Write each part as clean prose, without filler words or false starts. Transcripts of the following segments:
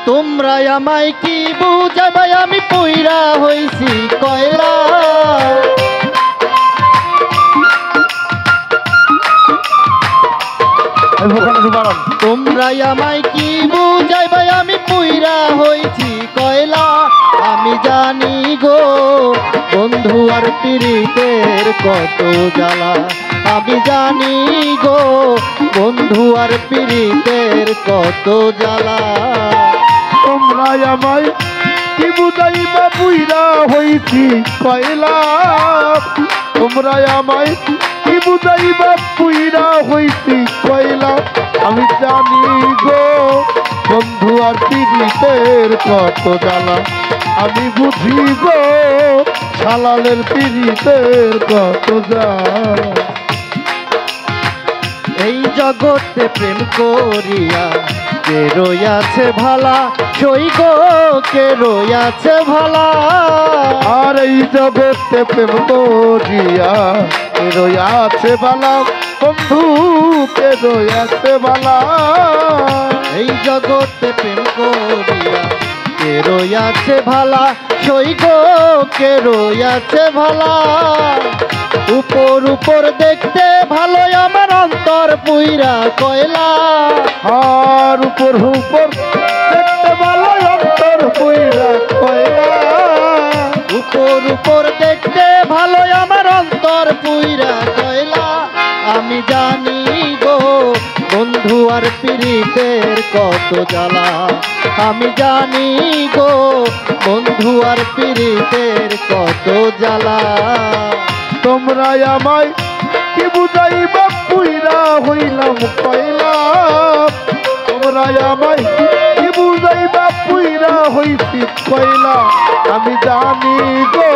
তোমরা আমায় কি বুঝাবে আমি পুইরা হইছি কয়লা। তোমরা আমায় কি বুঝাইবে আমি পুইরা হইছি কয়লা। আমি জানি গো বন্ধু আর পীড়িতের কত জ্বালা। আমি জানি গো বন্ধু আর পীড়িতের কত জ্বালা। তোমরা আমায় কি বুঝাইবা পুইরা হইছি কয়লা। তোমরা আমায় কি বুঝাইবা পুইরা হইছি কয়লা। আমি জানি গো বন্ধু আর পীড়িতের কত জ্বালা। আমি বুঝি গো শালালের পীড়িতের কত জ্বালা। এই জগতে প্রেম করিয়া কে রইয়াছে ভালা। সই গো কে রইয়াছে ভালা। আর এই জগতে প্রেম করিয়া কে রইয়াছে ভালা। বন্ধু কে রইয়াছে ভালা। এই জগতে প্রেম করিয়া কে রইয়াছে ভালা। সই গো কে রইয়াছে ভালা। উপর উপর দেখতে ভালো আমার অন্তর পুইরা কয়লা। আর উপর উপর দেখতে ভালো অন্তর পুইরা কয়লা। উপর উপর দেখতে ভালো আমার অন্তর পুইরা কয়লা। আমি জানি গো বন্ধু আর পীড়িতের কত জ্বালা। আমি জানি গো বন্ধু আর পীড়িতের কত জ্বালা। তোমরা আমায় কি বুঝাইবা পুইরা হইলাম কয়লা। তোমরা আমায় কি বুঝাইবা পুইরা হইছি কয়লা। আমি জানি গো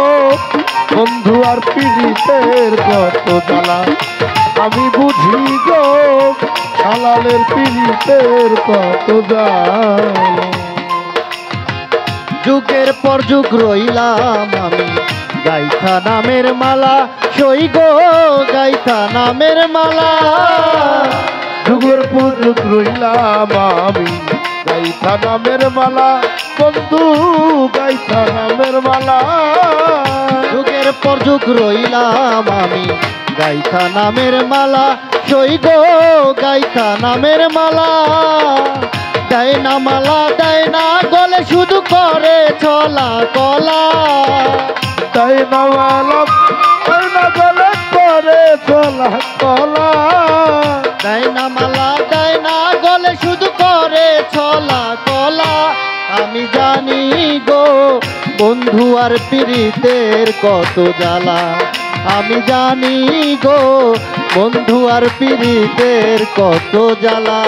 বন্ধু আর পীড়িতের কত জ্বালা। আমি বুঝি গো শালালের পীড়িতের কত জ্বালা। যুগের পর যুগ রইলাম আমি গাইথা নামের মালা। সই গো গাইথা নামের মালা। যুগের পর যুগ রইলাম আমি গাইথা নামের মালা। বন্ধু গাইথা নামের মালা। যুগের পর যুগ রইলাম আমি গাইথা নামের মালা। সই গো গাইথা নামের মালা। দেয় না মালা দেয় না গলে শুধু করে চলা কলা। তাই না মালা তাই না গলে করে চলা কলা। দেয় না মালা দেয় না গলে শুধু করে চলা কলা। আমি জানি গো বন্ধু আর পীড়িতের কত জ্বালা। আমি জানি গো বন্ধু আর পীড়িতের কত জ্বালা।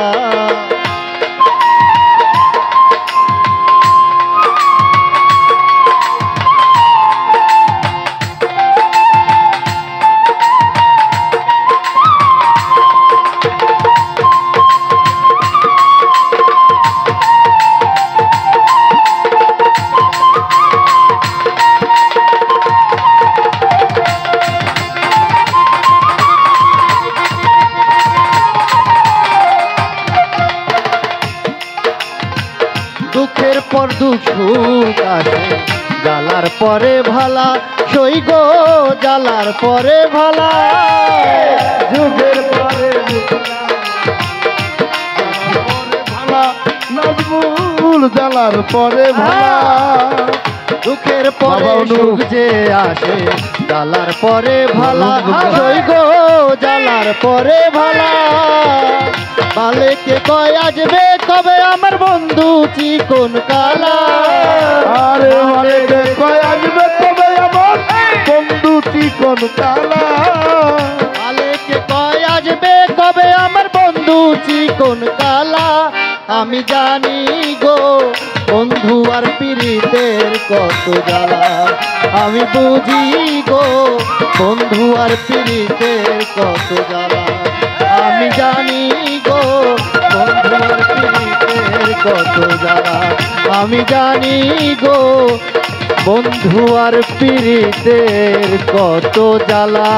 দুঃখের পর দুঃখ সুখ আসে জ্বালার পরে ভালা। সই গো জ্বালার পরে ভালা। যুগের পরে ভালা নাজমুল জ্বালার পরে ভালা। দুঃখের পরে সুখ যে আসে জ্বালার পরে ভালা। সই গো জ্বালার পরে ভালা। মালিকে কয় আসবে কবে আমার বন্ধু চিকন কালা। আরে মালিকে কয় আসবে কবে আমার বন্ধু চিকন কালা। মালিকে কয় আসবে কবে আমার বন্ধু চিকন কালা। আমি জানি গো বন্ধু আর পীড়িতের কত জ্বালা। আমি বুঝি গো বন্ধু আর পীড়িতের কত জ্বালা। আমি জানি গো বন্ধু আর পীড়িতের কত জ্বালা। আমি জানি গো বন্ধু আর পীড়িতের কত জ্বালা।